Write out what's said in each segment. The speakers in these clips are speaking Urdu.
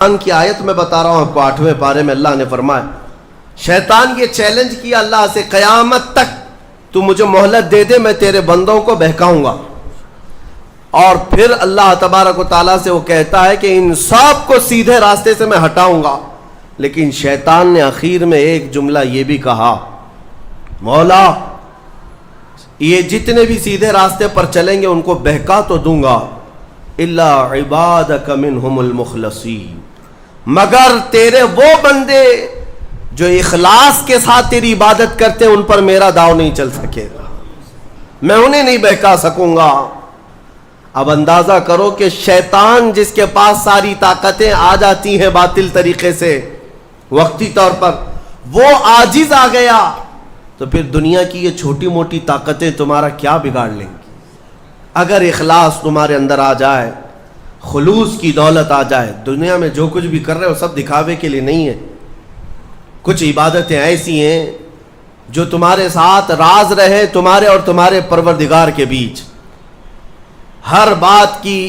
قرآن کی آیت میں بتا رہا ہوں آپ کو، 8ویں پارے میں اللہ نے فرمایا، شیطان یہ چیلنج کیا اللہ سے، قیامت تک تو مجھے مہلت دے دے، میں تیرے بندوں کو بہکاؤں گا۔ اور پھر اللہ تبارک و تعالیٰ سے وہ کہتا ہے کہ ان سب کو سیدھے راستے سے میں ہٹاؤں گا، لیکن شیطان نے آخر میں ایک جملہ یہ بھی کہا، مولا یہ جتنے بھی سیدھے راستے پر چلیں گے ان کو بہکا تو دوں گا، الا عبادک منہم المخلصین، مگر تیرے وہ بندے جو اخلاص کے ساتھ تیری عبادت کرتے ان پر میرا داؤ نہیں چل سکے گا، میں انہیں نہیں بہکا سکوں گا۔ اب اندازہ کرو کہ شیطان جس کے پاس ساری طاقتیں آ جاتی ہیں باطل طریقے سے وقتی طور پر، وہ عاجز آ گیا تو پھر دنیا کی یہ چھوٹی موٹی طاقتیں تمہارا کیا بگاڑ لیں گی؟ اگر اخلاص تمہارے اندر آ جائے، خلوص کی دولت آ جائے، دنیا میں جو کچھ بھی کر رہے ہو سب دکھاوے کے لیے نہیں ہے۔ کچھ عبادتیں ایسی ہیں جو تمہارے ساتھ راز رہے تمہارے اور تمہارے پروردگار کے بیچ۔ ہر بات کی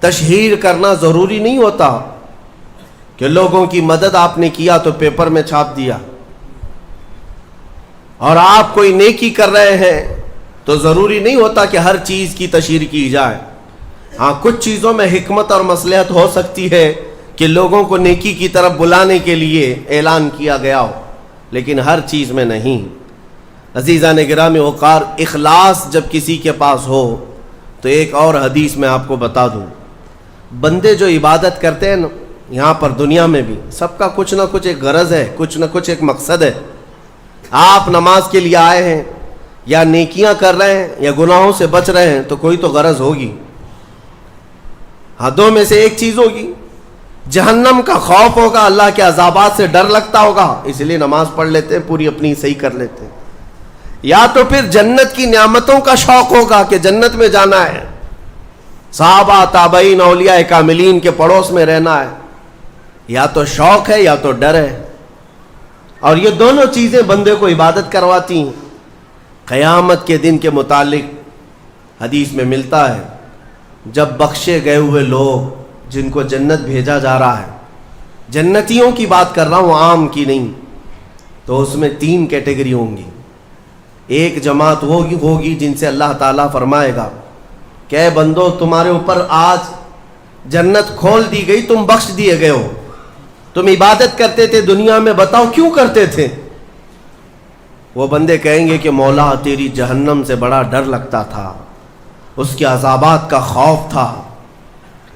تشہیر کرنا ضروری نہیں ہوتا کہ لوگوں کی مدد آپ نے کیا تو پیپر میں چھاپ دیا، اور آپ کوئی نیکی کر رہے ہیں تو ضروری نہیں ہوتا کہ ہر چیز کی تشہیر کی جائے۔ ہاں کچھ چیزوں میں حکمت اور مصلحت ہو سکتی ہے کہ لوگوں کو نیکی کی طرف بلانے کے لیے اعلان کیا گیا ہو، لیکن ہر چیز میں نہیں۔ عزیزان گرامی وقار، اخلاص جب کسی کے پاس ہو تو ایک اور حدیث میں آپ کو بتا دوں، بندے جو عبادت کرتے ہیں نا یہاں پر دنیا میں بھی، سب کا کچھ نہ کچھ ایک غرض ہے، کچھ نہ کچھ ایک مقصد ہے۔ آپ نماز کے لیے آئے ہیں یا نیکیاں کر رہے ہیں یا گناہوں سے بچ رہے ہیں تو کوئی تو غرض ہوگی۔ حدوں میں سے ایک چیز ہوگی، جہنم کا خوف ہوگا، اللہ کے عذابات سے ڈر لگتا ہوگا، اس لیے نماز پڑھ لیتے ہیں، پوری اپنی صحیح کر لیتے ہیں۔ یا تو پھر جنت کی نعمتوں کا شوق ہوگا کہ جنت میں جانا ہے، صحابہ تابعین اولیاء کاملین کے پڑوس میں رہنا ہے، یا تو شوق ہے یا تو ڈر ہے، اور یہ دونوں چیزیں بندے کو عبادت کرواتی ہیں۔ قیامت کے دن کے متعلق حدیث میں ملتا ہے، جب بخشے گئے ہوئے لوگ جن کو جنت بھیجا جا رہا ہے، جنتیوں کی بات کر رہا ہوں عام کی نہیں، تو اس میں 3 کیٹیگری ہوں گی۔ ایک جماعت ہوگی جن سے اللہ تعالیٰ فرمائے گا کہ اے بندو تمہارے اوپر آج جنت کھول دی گئی، تم بخش دیے گئے ہو، تم عبادت کرتے تھے دنیا میں، بتاؤ کیوں کرتے تھے؟ وہ بندے کہیں گے کہ مولا تیری جہنم سے بڑا ڈر لگتا تھا، اس کے عذابات کا خوف تھا،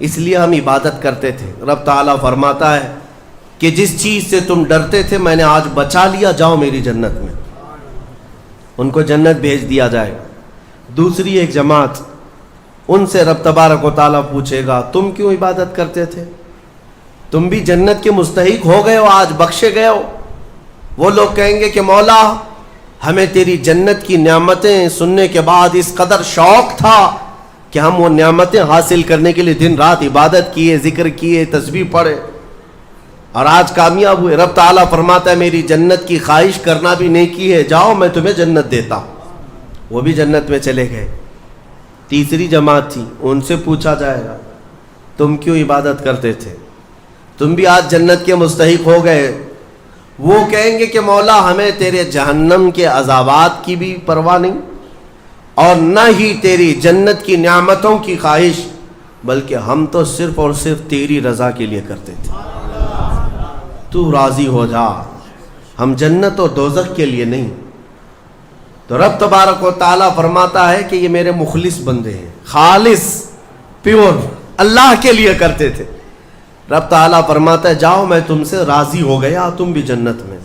اس لیے ہم عبادت کرتے تھے۔ رب تعالیٰ فرماتا ہے کہ جس چیز سے تم ڈرتے تھے میں نے آج بچا لیا، جاؤ میری جنت میں، ان کو جنت بھیج دیا جائے گا۔ دوسری ایک جماعت، ان سے رب تبارک و تعالیٰ پوچھے گا تم کیوں عبادت کرتے تھے؟ تم بھی جنت کے مستحق ہو گئے ہو، آج بخشے گئے ہو۔ وہ لوگ کہیں گے کہ مولا ہمیں تیری جنت کی نعمتیں سننے کے بعد اس قدر شوق تھا کہ ہم وہ نعمتیں حاصل کرنے کے لیے دن رات عبادت کیے، ذکر کیے، تسبیح پڑھے، اور آج کامیاب ہوئے۔ رب تعالیٰ فرماتا ہے میری جنت کی خواہش کرنا بھی نیکی ہے، جاؤ میں تمہیں جنت دیتا ہوں۔ وہ بھی جنت میں چلے گئے۔ تیسری جماعت تھی، ان سے پوچھا جائے گا تم کیوں عبادت کرتے تھے؟ تم بھی آج جنت کے مستحق ہو گئے۔ وہ کہیں گے کہ مولا ہمیں تیرے جہنم کے عذابات کی بھی پرواہ نہیں، اور نہ ہی تیری جنت کی نعمتوں کی خواہش، بلکہ ہم تو صرف اور صرف تیری رضا کے لیے کرتے تھے، تو راضی ہو جا، ہم جنت اور دوزخ کے لیے نہیں۔ تو رب تبارک و تعالیٰ فرماتا ہے کہ یہ میرے مخلص بندے ہیں، خالص پیور اللہ کے لیے کرتے تھے۔ رب تعالیٰ فرماتا ہے جاؤ میں تم سے راضی ہو گیا، تم بھی جنت میں۔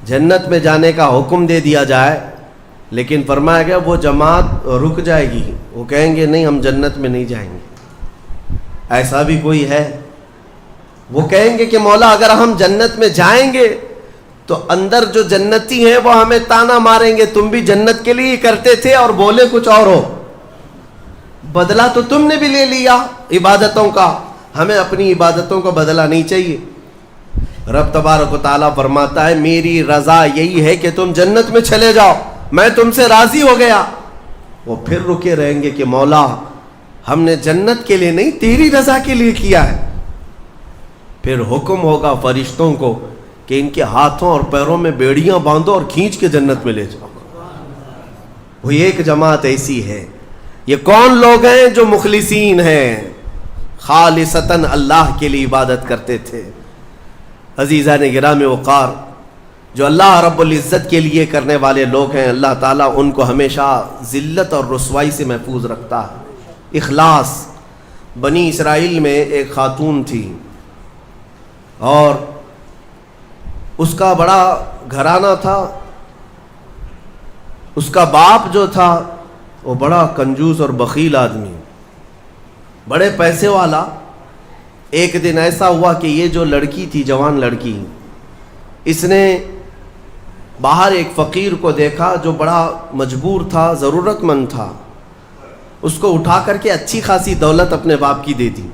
جنت میں جانے کا حکم دے دیا جائے، لیکن فرمایا گیا وہ جماعت رک جائے گی، وہ کہیں گے نہیں ہم جنت میں نہیں جائیں گے۔ ایسا بھی کوئی ہے؟ وہ کہیں گے کہ مولا اگر ہم جنت میں جائیں گے تو اندر جو جنتی ہیں وہ ہمیں تانا ماریں گے، تم بھی جنت کے لیے کرتے تھے اور بولے کچھ اور ہو، بدلہ تو تم نے بھی لے لیا عبادتوں کا، ہمیں اپنی عبادتوں کو بدلہ نہیں چاہیے۔ رب تبارک و تعالیٰ فرماتا ہے میری رضا یہی ہے کہ تم جنت میں چلے جاؤ، میں تم سے راضی ہو گیا۔ وہ پھر رکے رہیں گے کہ مولا ہم نے جنت کے لیے نہیں تیری رضا کے لیے کیا ہے، پھر حکم ہوگا فرشتوں کو کہ ان کے ہاتھوں اور پیروں میں بیڑیاں باندھو اور کھینچ کے جنت میں لے جاؤ. وہ ایک جماعت ایسی ہے. یہ کون لوگ ہیں جو مخلصین ہیں, خالصتاً اللہ کے لیے عبادت کرتے تھے. عزیزان گرامی وقار, جو اللہ رب العزت کے لیے کرنے والے لوگ ہیں, اللہ تعالیٰ ان کو ہمیشہ ذلت اور رسوائی سے محفوظ رکھتا ہے. اخلاص. بنی اسرائیل میں ایک خاتون تھی اور اس کا بڑا گھرانہ تھا. اس کا باپ جو تھا وہ بڑا کنجوس اور بخیل آدمی, بڑے پیسے والا. ایک دن ایسا ہوا کہ یہ جو لڑکی تھی, جوان لڑکی, اس نے باہر ایک فقیر کو دیکھا جو بڑا مجبور تھا, ضرورت مند تھا. اس کو اٹھا کر کے اچھی خاصی دولت اپنے باپ کی دے دی.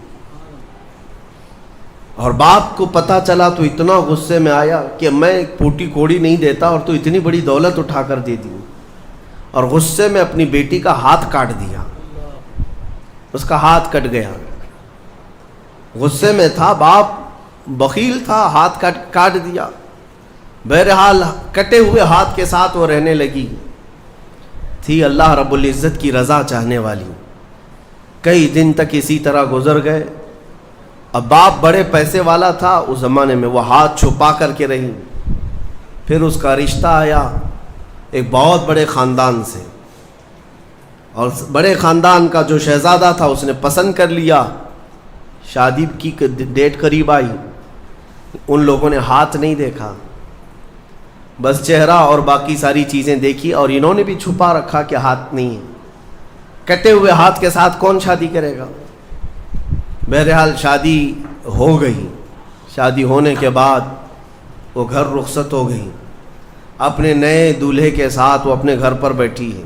اور باپ کو پتہ چلا تو اتنا غصے میں آیا کہ میں ایک پھوٹی کوڑی نہیں دیتا اور تو اتنی بڑی دولت اٹھا کر دے دی. اور غصے میں اپنی بیٹی کا ہاتھ کاٹ دیا. اس کا ہاتھ کٹ گیا. غصے میں تھا, باپ بخیل تھا, ہاتھ کاٹ دیا. بہرحال کٹے ہوئے ہاتھ کے ساتھ وہ رہنے لگی. تھی اللہ رب العزت کی رضا چاہنے والی. کئی دن تک اسی طرح گزر گئے. اب باپ بڑے پیسے والا تھا اس زمانے میں, وہ ہاتھ چھپا کر کے رہی. پھر اس کا رشتہ آیا ایک بہت بڑے خاندان سے, اور بڑے خاندان کا جو شہزادہ تھا اس نے پسند کر لیا. شادی کی ڈیٹ قریب آئی. ان لوگوں نے ہاتھ نہیں دیکھا, بس چہرہ اور باقی ساری چیزیں دیکھی, اور انہوں نے بھی چھپا رکھا کہ ہاتھ نہیں ہے. کٹے ہوئے ہاتھ کے ساتھ کون شادی کرے گا. بہرحال شادی ہو گئی. شادی ہونے کے بعد وہ گھر رخصت ہو گئی. اپنے نئے دولہے کے ساتھ وہ اپنے گھر پر بیٹھی ہے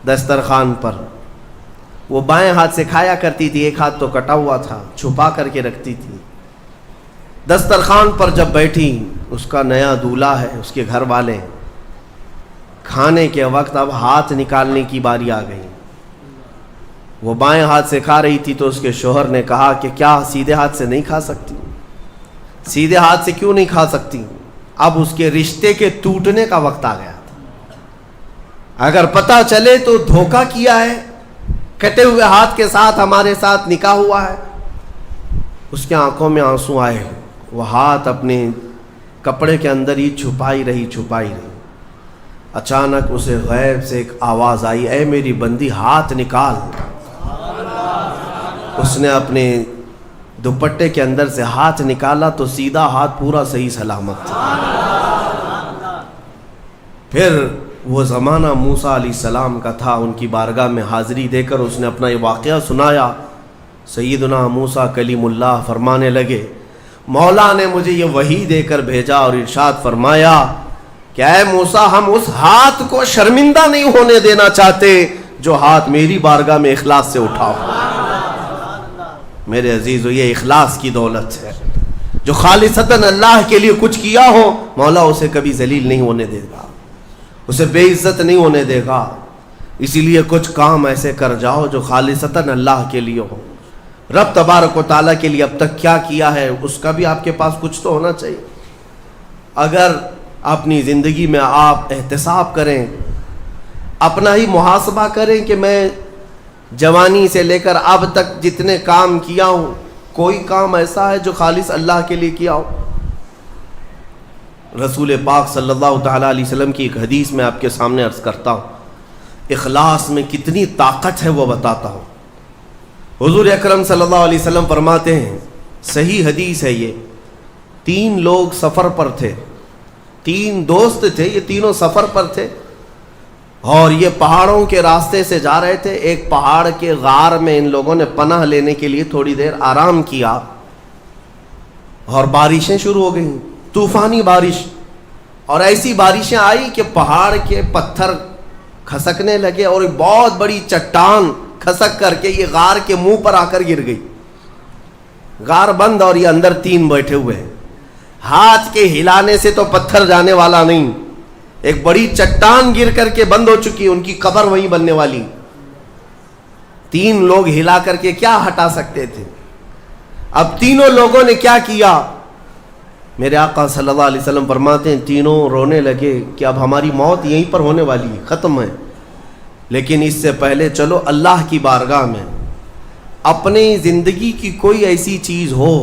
دسترخوان پر. وہ بائیں ہاتھ سے کھایا کرتی تھی, ایک ہاتھ تو کٹا ہوا تھا, چھپا کر کے رکھتی تھی. دسترخوان پر جب بیٹھی, اس کا نیا دولہا ہے, اس کے گھر والے, کھانے کے وقت اب ہاتھ نکالنے کی باری آ گئی. وہ بائیں ہاتھ سے کھا رہی تھی تو اس کے شوہر نے کہا کہ کیا سیدھے ہاتھ سے نہیں کھا سکتی, سیدھے ہاتھ سے کیوں نہیں کھا سکتی. اب اس کے رشتے کے ٹوٹنے کا وقت آ گیا تھا. اگر پتہ چلے تو دھوکہ کیا ہے, کٹے ہوئے ہاتھ کے ساتھ ہمارے ساتھ نکاح ہوا ہے. اس کے آنکھوں میں آنسو آئے. وہ ہاتھ اپنے کپڑے کے اندر ہی چھپائی رہی. اچانک اسے غیب سے ایک آواز آئی, اے میری بندی ہاتھ نکال. اس نے اپنے دوپٹے کے اندر سے ہاتھ نکالا تو سیدھا ہاتھ پورا صحیح سلامت تھا. پھر وہ زمانہ موسیٰ علیہ السلام کا تھا. ان کی بارگاہ میں حاضری دے کر اس نے اپنا یہ واقعہ سنایا. سیدنا موسیٰ کلیم اللہ فرمانے لگے, مولا نے مجھے یہ وحی دے کر بھیجا اور ارشاد فرمایا کہ اے موسیٰ, ہم اس ہاتھ کو شرمندہ نہیں ہونے دینا چاہتے جو ہاتھ میری بارگاہ میں اخلاص سے اٹھاؤ. میرے عزیزو, یہ اخلاص کی دولت ہے. جو خالصتاً اللہ کے لیے کچھ کیا ہو, مولا اسے کبھی ذلیل نہیں ہونے دے گا, اسے بے عزت نہیں ہونے دے گا. اسی لیے کچھ کام ایسے کر جاؤ جو خالصتاً اللہ کے لیے ہو. رب تبارک و تعالیٰ کے لیے اب تک کیا کیا ہے اس کا بھی آپ کے پاس کچھ تو ہونا چاہیے. اگر اپنی زندگی میں آپ احتساب کریں, اپنا ہی محاسبہ کریں کہ میں جوانی سے لے کر اب تک جتنے کام کیا ہوں, کوئی کام ایسا ہے جو خالص اللہ کے لیے کیا ہو. رسول پاک صلی اللہ تعالیٰ علیہ وسلم کی ایک حدیث میں آپ کے سامنے عرض کرتا ہوں. اخلاص میں کتنی طاقت ہے وہ بتاتا ہوں. حضور اکرم صلی اللہ علیہ وسلم فرماتے ہیں, صحیح حدیث ہے یہ, 3 لوگ سفر پر تھے, 3 دوست تھے, یہ تینوں سفر پر تھے اور یہ پہاڑوں کے راستے سے جا رہے تھے. ایک پہاڑ کے غار میں ان لوگوں نے پناہ لینے کے لیے تھوڑی دیر آرام کیا اور بارشیں شروع ہو گئیں, طوفانی بارش. اور ایسی بارشیں آئی کہ پہاڑ کے پتھر کھسکنے لگے اور ایک بہت بڑی چٹان کھسک کر کے یہ غار کے منہ پر آ کر گر گئی. غار بند اور یہ اندر 3 بیٹھے ہوئے ہیں. ہاتھ کے ہلانے سے تو پتھر جانے والا نہیں, ایک بڑی چٹان گر کر کے بند ہو چکی, ان کی قبر وہیں بننے والی. 3 لوگ ہلا کر کے کیا ہٹا سکتے تھے. اب تینوں لوگوں نے کیا کیا؟ میرے آقا صلی اللہ علیہ وسلم فرماتے ہیں تینوں رونے لگے کہ اب ہماری موت یہیں پر ہونے والی ہے، ختم ہے، لیکن اس سے پہلے چلو اللہ کی بارگاہ میں اپنی زندگی کی کوئی ایسی چیز ہو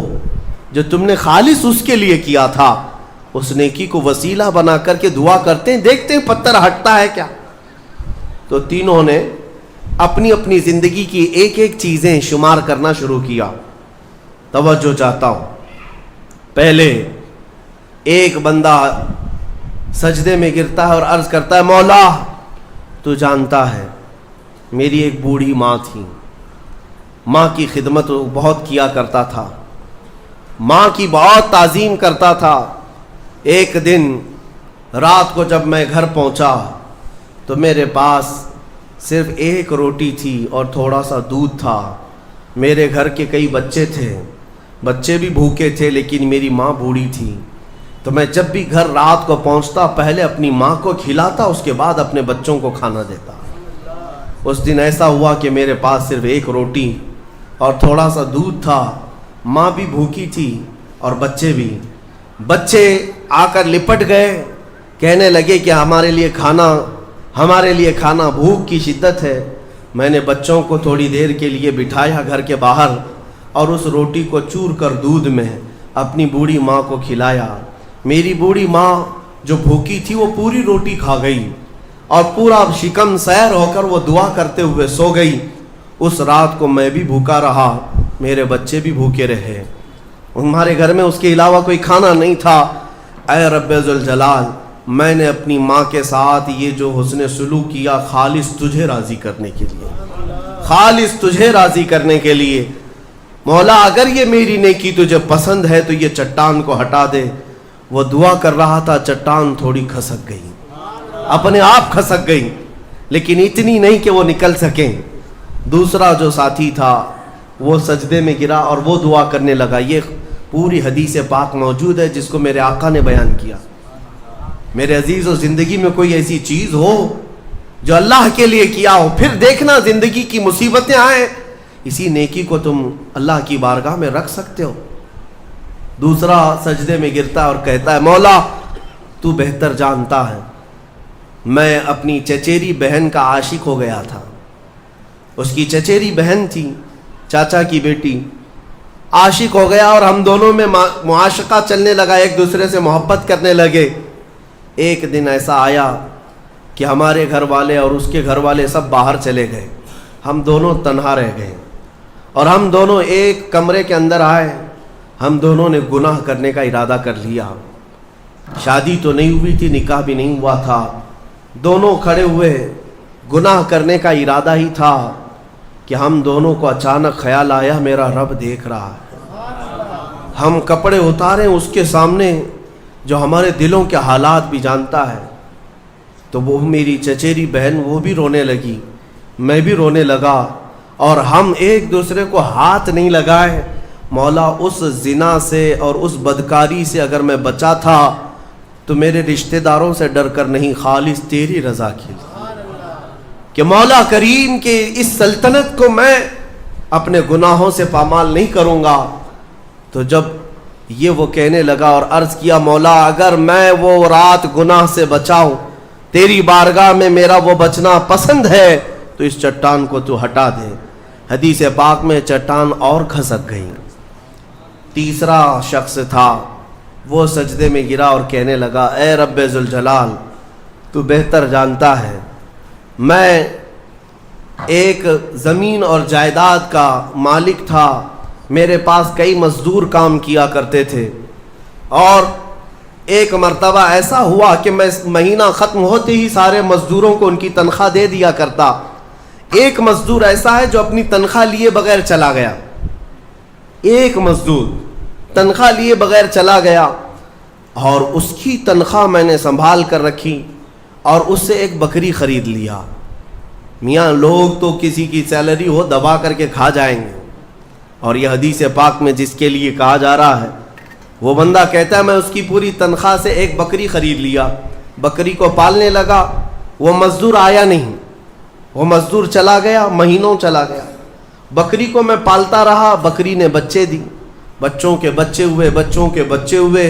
جو تم نے خالص اس کے لیے کیا تھا، اس نیکی کو وسیلہ بنا کر کے دعا کرتے ہیں، دیکھتے ہیں پتھر ہٹتا ہے کیا۔ تو تینوں نے اپنی اپنی زندگی کی ایک ایک چیزیں شمار کرنا شروع کیا۔ توجہ چاہتا ہوں، پہلے ایک بندہ سجدے میں گرتا ہے اور عرض کرتا ہے مولا تو جانتا ہے میری ایک بوڑھی ماں تھی، ماں کی خدمت بہت کیا کرتا تھا، ماں کی بہت تعظیم کرتا تھا۔ ایک دن رات کو جب میں گھر پہنچا تو میرے پاس صرف ایک روٹی تھی اور تھوڑا سا دودھ تھا۔ میرے گھر کے کئی بچے تھے، بچے بھی بھوکے تھے، لیکن میری ماں بوڑھی تھی، تو میں جب بھی گھر رات کو پہنچتا پہلے اپنی ماں کو کھلاتا، اس کے بعد اپنے بچوں کو کھانا دیتا۔ اس دن ایسا ہوا کہ میرے پاس صرف ایک روٹی اور تھوڑا سا دودھ تھا، ماں بھی بھوکی تھی اور بچے بھی۔ بچے آ کر لپٹ گئے، کہنے لگے کہ ہمارے لیے کھانا، بھوک کی شدت ہے۔ میں نے بچوں کو تھوڑی دیر کے لیے بٹھایا گھر کے باہر اور اس روٹی کو چور کر دودھ میں اپنی بوڑھی ماں کو کھلایا۔ میری بوڑھی ماں جو بھوکی تھی وہ پوری روٹی کھا گئی اور پورا شکم سیر ہو کر وہ دعا کرتے ہوئے سو گئی۔ اس رات کو میں بھی بھوکا رہا، میرے بچے بھی بھوکے رہے، ہمارے گھر میں اس کے علاوہ کوئی کھانا نہیں تھا۔ اے رب ذوالجلال، میں نے اپنی ماں کے ساتھ یہ جو حسن سلوک کیا خالص تجھے راضی کرنے کے لیے، خالص تجھے راضی کرنے کے لیے۔ مولا اگر یہ میری نیکی تجھے پسند ہے تو یہ چٹان کو ہٹا دے۔ وہ دعا کر رہا تھا، چٹان تھوڑی کھسک گئی، اپنے آپ کھسک گئی، لیکن اتنی نہیں کہ وہ نکل سکیں۔ دوسرا جو ساتھی تھا وہ سجدے میں گرا اور وہ دعا کرنے لگا۔ یہ پوری حدیث پاک موجود ہے جس کو میرے آقا نے بیان کیا۔ میرے عزیزو، زندگی میں کوئی ایسی چیز ہو جو اللہ کے لیے کیا ہو، پھر دیکھنا زندگی کی مصیبتیں آئیں، اسی نیکی کو تم اللہ کی بارگاہ میں رکھ سکتے ہو۔ دوسرا سجدے میں گرتا اور کہتا ہے مولا تو بہتر جانتا ہے، میں اپنی چچیری بہن کا عاشق ہو گیا تھا۔ اس کی چچیری بہن تھی، چاچا کی بیٹی، عاشق ہو گیا اور ہم دونوں میں معاشقہ چلنے لگا، ایک دوسرے سے محبت کرنے لگے۔ ایک دن ایسا آیا کہ ہمارے گھر والے اور اس کے گھر والے سب باہر چلے گئے، ہم دونوں تنہا رہ گئے اور ہم دونوں ایک کمرے کے اندر آئے۔ ہم دونوں نے گناہ کرنے کا ارادہ کر لیا۔ شادی تو نہیں ہوئی تھی، نکاح بھی نہیں ہوا تھا، دونوں کھڑے ہوئے، گناہ کرنے کا ارادہ ہی تھا کہ ہم دونوں کو اچانک خیال آیا میرا رب دیکھ رہا ہے۔ ہم کپڑے اتارے اس کے سامنے جو ہمارے دلوں کے حالات بھی جانتا ہے، تو وہ میری چچیری بہن وہ بھی رونے لگی، میں بھی رونے لگا اور ہم ایک دوسرے کو ہاتھ نہیں لگائے۔ مولا اس زنا سے اور اس بدکاری سے اگر میں بچا تھا تو میرے رشتہ داروں سے ڈر کر نہیں، خالص تیری رضا کے لیے، کہ مولا کریم کے اس سلطنت کو میں اپنے گناہوں سے پامال نہیں کروں گا۔ تو جب یہ وہ کہنے لگا اور عرض کیا مولا اگر میں وہ رات گناہ سے بچاؤں، تیری بارگاہ میں میرا وہ بچنا پسند ہے تو اس چٹان کو تو ہٹا دے۔ حدیث پاک میں چٹان اور کھسک گئی۔ تیسرا شخص تھا، وہ سجدے میں گرا اور کہنے لگا اے رب ذوالجلال، تو بہتر جانتا ہے میں ایک زمین اور جائیداد کا مالک تھا، میرے پاس کئی مزدور کام کیا کرتے تھے، اور ایک مرتبہ ایسا ہوا کہ میں مہینہ ختم ہوتے ہی سارے مزدوروں کو ان کی تنخواہ دے دیا کرتا۔ ایک مزدور ایسا ہے جو اپنی تنخواہ لیے بغیر چلا گیا، ایک مزدور تنخواہ لیے بغیر چلا گیا اور اس کی تنخواہ میں نے سنبھال کر رکھی اور اس سے ایک بکری خرید لیا۔ میاں لوگ تو کسی کی سیلری ہو دبا کر کے کھا جائیں گے، اور یہ حدیث پاک میں جس کے لیے کہا جا رہا ہے وہ بندہ کہتا ہے میں اس کی پوری تنخواہ سے ایک بکری خرید لیا، بکری کو پالنے لگا، وہ مزدور آیا نہیں، وہ مزدور چلا گیا، مہینوں چلا گیا، بکری کو میں پالتا رہا، بکری نے بچے دی، بچوں کے بچے ہوئے، بچوں کے بچے ہوئے.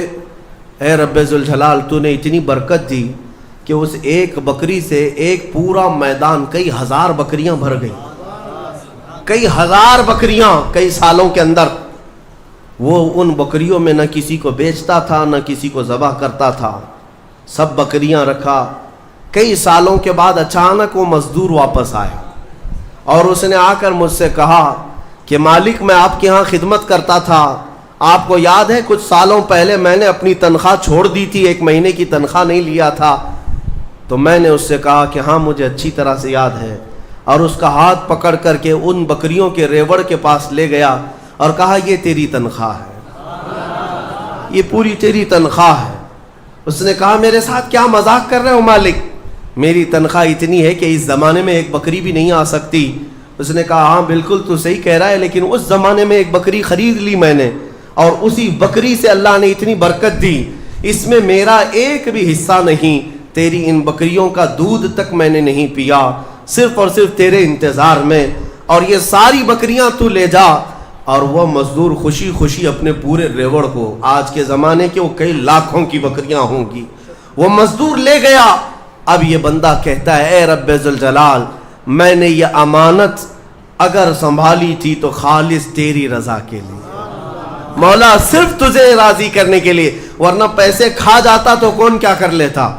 اے رب ذوالجلال، تو نے اتنی برکت دی کہ اس ایک بکری سے ایک پورا میدان، کئی ہزار بکریاں بھر گئی. کئی ہزار بکریاں کئی سالوں کے اندر. وہ ان بکریوں میں نہ کسی کو بیچتا تھا نہ کسی کو ذبح کرتا تھا، سب بکریاں رکھا. کئی سالوں کے بعد اچانک وہ مزدور واپس آیا اور اس نے آ کر مجھ سے کہا کہ مالک، میں آپ کے ہاں خدمت کرتا تھا، آپ کو یاد ہے کچھ سالوں پہلے میں نے اپنی تنخواہ چھوڑ دی تھی، 1 مہینے کی تنخواہ نہیں لیا تھا. تو میں نے اس سے کہا کہ ہاں مجھے اچھی طرح سے یاد ہے، اور اس کا ہاتھ پکڑ کر کے ان بکریوں کے ریوڑ کے پاس لے گیا اور کہا یہ تیری تنخواہ ہے، یہ پوری تیری تنخواہ ہے. اس نے کہا میرے ساتھ کیا مذاق کر رہے ہو مالک، میری تنخواہ اتنی ہے کہ اس زمانے میں ایک بکری بھی نہیں آ سکتی. اس نے کہا ہاں بالکل تو صحیح کہہ رہا ہے، لیکن اس زمانے میں ایک بکری خرید لی میں نے، اور اسی بکری سے اللہ نے اتنی برکت دی، اس میں میرا ایک بھی حصہ نہیں. تیری ان بکریوں کا دودھ تک میں نے نہیں پیا، صرف اور صرف تیرے انتظار میں، اور یہ ساری بکریاں تو لے جا. اور وہ مزدور خوشی خوشی اپنے پورے ریوڑ کو، آج کے زمانے کے وہ کئی لاکھوں کی بکریاں ہوں گی، وہ مزدور لے گیا. اب یہ بندہ کہتا ہے اے رب ذوالجلال، میں نے یہ امانت اگر سنبھالی تھی تو خالص تیری رضا کے لیے، مولا صرف تجھے راضی کرنے کے لیے، ورنہ پیسے کھا جاتا تو کون کیا کر لیتا،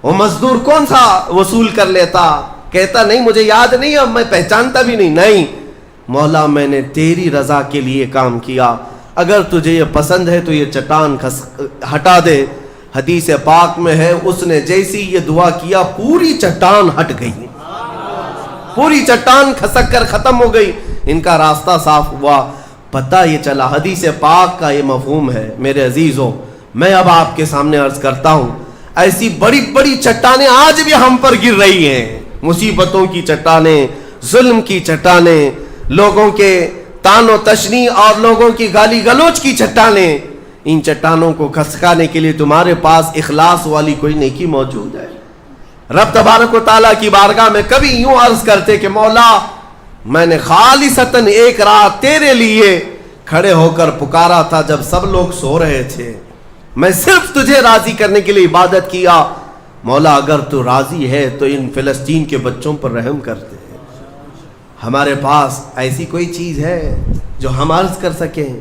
وہ مزدور کون سا وصول کر لیتا. کہتا نہیں مجھے یاد نہیں، اب میں پہچانتا بھی نہیں. نہیں مولا، میں نے تیری رضا کے لیے کام کیا، اگر تجھے یہ پسند ہے تو یہ چٹان ہٹا دے. حدیث پاک میں ہے اس نے جیسی یہ دعا کیا پوری چٹان ہٹ گئی، پوری چٹان کھسک کر ختم ہو گئی، ان کا راستہ صاف ہوا. پتہ یہ چلا حدیث پاک کا یہ مفہوم ہے. میرے عزیزوں، میں اب آپ کے سامنے عرض کرتا ہوں، ایسی بڑی بڑی چٹانیں آج بھی ہم پر گر رہی ہیں، مصیبتوں کی چٹانیں، ظلم کی چٹانیں، لوگوں کے تان و تشنی اور لوگوں کی گالی گلوچ کی چٹانیں. ان چٹانوں کو کھسکانے کے لیے تمہارے پاس اخلاص والی کوئی نیکی موجود ہے؟ رب تبارک و تعالیٰ کی بارگاہ میں کبھی یوں عرض کرتے کہ مولا، میں نے خالصتاً ایک رات تیرے لیے کھڑے ہو کر پکارا تھا جب سب لوگ سو رہے تھے، میں صرف تجھے راضی کرنے کے لیے عبادت کیا. مولا اگر تو راضی ہے تو ان فلسطین کے بچوں پر رحم کرتے. ہمارے پاس ایسی کوئی چیز ہے جو ہم عرض کر سکیں؟